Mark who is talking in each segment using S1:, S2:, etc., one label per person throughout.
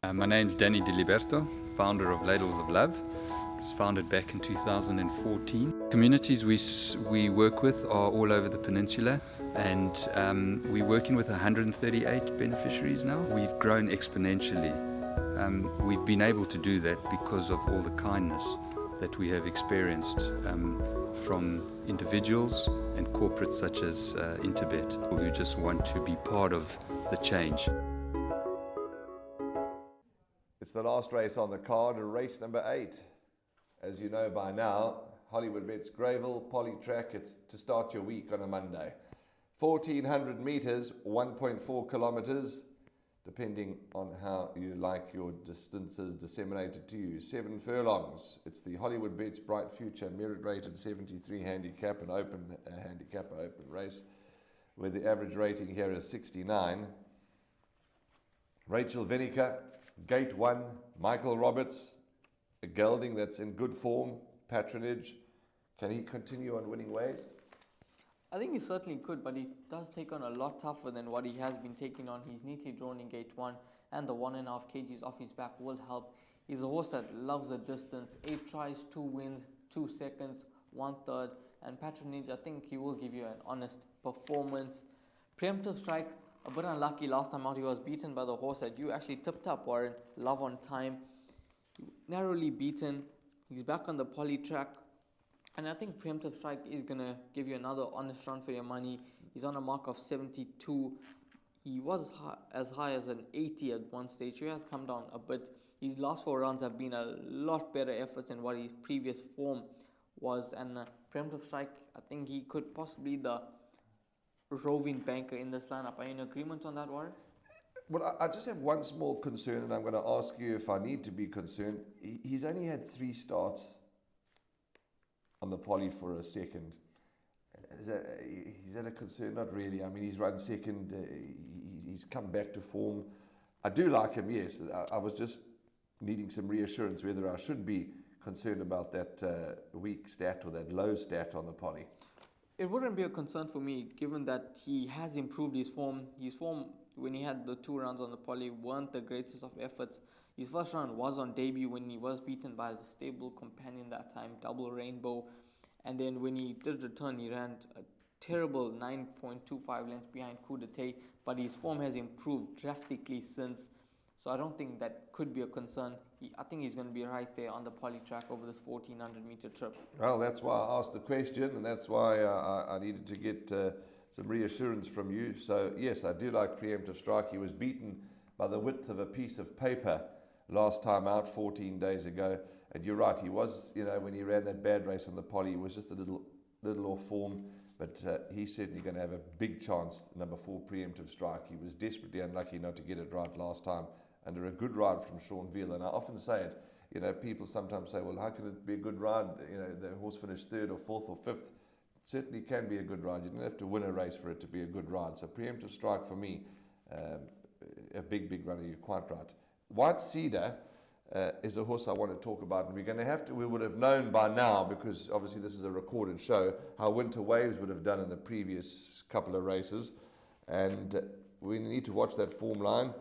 S1: My name's Danny Diliberto, founder of Ladles of Love. It was founded back in 2014. Communities we work with are all over the peninsula, and we're working with 138 beneficiaries now. We've grown exponentially. We've been able to do that because of all the kindness that we have experienced from individuals and corporates such as Interbet, who just want to be part of the change.
S2: It's the last race on the card, race number 8. As you know by now, Hollywood Bets Gravel, Polytrack, it's to start your week on a Monday. 1,400 metres, 1.4 kilometres, depending on how you like your distances disseminated to you. 7 furlongs. It's the Hollywood Bets Bright Future merit rated 73 handicap, an open handicap, open race, where the average rating here is 69. Rachel Venica, Gate 1, Michael Roberts, a gelding that's in good form, patronage. Can he continue on winning ways?
S3: I think he certainly could, but he does take on a lot tougher than what he has been taking on. He's neatly drawn in Gate 1, and the 1.5 kgs off his back will help. He's a horse that loves the distance. 8 tries, 2 wins, 2 seconds, 1/3, and patronage, I think he will give you an honest performance. Preemptive Strike, a bit unlucky last time out. He was beaten by the horse that you actually tipped up, Warren, Love on Time. Narrowly beaten. He's back on the Polytrack. And I think Preemptive Strike is going to give you another honest run for your money. He's on a mark of 72. He was as high as an 80 at one stage. He has come down a bit. His last 4 runs have been a lot better efforts than what his previous form was. And Preemptive Strike, I think he could possibly be the roving banker in this lineup. Are you in agreement on that, Warren?
S2: Well, I just have one small concern, and I'm going to ask you if I need to be concerned. He's only had 3 starts on the poly for a second. Is that a concern? Not really. I mean, he's run second. He's come back to form. I do like him, yes. I was just needing some reassurance whether I should be concerned about that weak stat or that low stat on the poly.
S3: It wouldn't be a concern for me, given that he has improved his form. His form, when he had the 2 rounds on the poly, weren't the greatest of efforts. His first round was on debut when he was beaten by his stable companion that time, Double Rainbow. And then when he did return, he ran a terrible 9.25 lengths behind Coup d'Etat. But his form has improved drastically since. So I don't think that could be a concern. I think he's going to be right there on the Polytrack over this 1,400 meter trip.
S2: Well, that's why I asked the question, and that's why I needed to get some reassurance from you. So yes, I do like Preemptive Strike. He was beaten by the width of a piece of paper last time out 14 days ago. And you're right, he was, when he ran that bad race on the poly, he was just a little off form. But he's certainly going to have a big chance, number 4, Preemptive Strike. He was desperately unlucky not to get it right last time under a good ride from Sean Veal. And I often say it, people sometimes say, well, how can it be a good ride? The horse finished 3rd or 4th or 5th. It certainly can be a good ride. You don't have to win a race for it to be a good ride. So Preemptive Strike for me, a big runner, you're quite right. White Cedar is a horse I want to talk about, and we would have known by now, because obviously this is a recorded show, how Winter Waves would have done in the previous couple of races, and we need to watch that form line.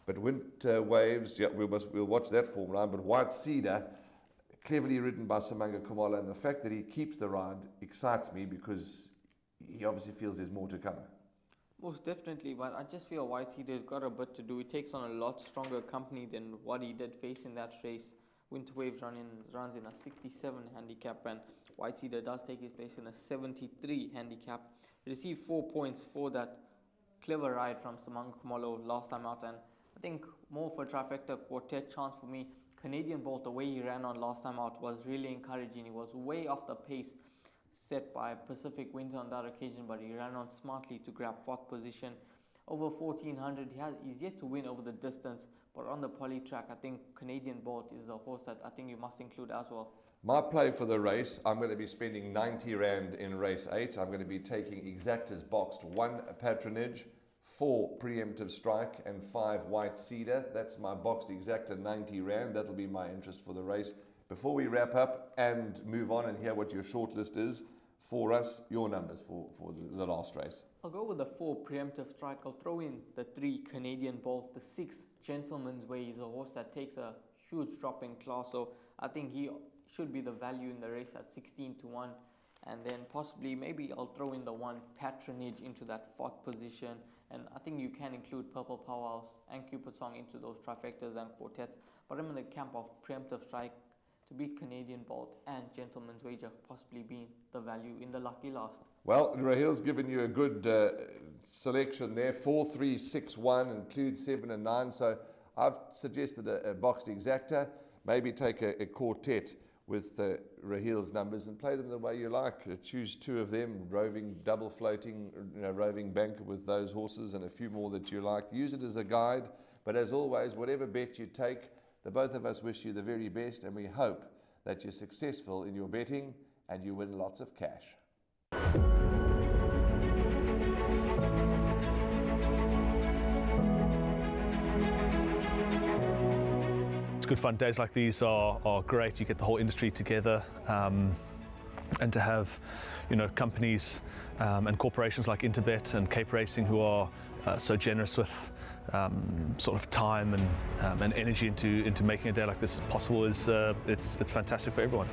S2: But Winter Waves, yeah, we'll watch that form line. But White Cedar, cleverly ridden by Samanga Kumala, and the fact that he keeps the ride excites me, because he obviously feels there's more to come.
S3: Most definitely, but I just feel White Cedar's got a bit to do. He takes on a lot stronger company than what he did face in that race. Winter Waves runs in a 67 handicap, and White Cedar does take his place in a 73 handicap. Received 4 points for that clever ride from Samanga Kumalo last time out, and I think more for a trifecta quartet chance for me. Canadian Bolt, the way he ran on last time out was really encouraging. He was way off the pace set by Pacific Winds on that occasion, but he ran on smartly to grab 4th position. Over 1,400, he's yet to win over the distance, but on the Polytrack, I think Canadian Bolt is a horse that I think you must include as well.
S2: My play for the race, I'm going to be spending 90 Rand in race 8. I'm going to be taking Exactas boxed, 1 Patronage, 4 Preemptive Strike, and 5 White Cedar. That's my boxed Exacta 90 Rand. That'll be my interest for the race. Before we wrap up and move on and hear what your shortlist is, for us. Your numbers for the last race.
S3: I'll go with the 4 Preemptive Strike. I'll throw in the 3 Canadian Bolt, the 6 Gentleman's Way. He's a horse that takes a huge drop in class, so I think he should be the value in the race at 16-1. And then possibly maybe I'll throw in the 1 Patronage into that 4th position. And I think you can include Purple Powerhouse and Cupid Song into those trifectas and quartets. But I'm in the camp of Preemptive Strike to beat Canadian Bolt and Gentleman's Wager, possibly being the value in the lucky last.
S2: Well, Rahil's given you a good selection there. 4, 3, 6, 1 includes 7 and 9. So I've suggested a boxed exacta. Maybe take a quartet with Rahil's numbers and play them the way you like. Choose 2 of them, roving, double floating, roving banker with those horses and a few more that you like. Use it as a guide, but as always, whatever bet you take, the both of us wish you the very best, and we hope that you're successful in your betting and you win lots of cash.
S4: Good fun. Days like these are great. You get the whole industry together, and to have, companies and corporations like Interbet and Cape Racing who are so generous with sort of time and energy into making a day like this possible is it's fantastic for everyone.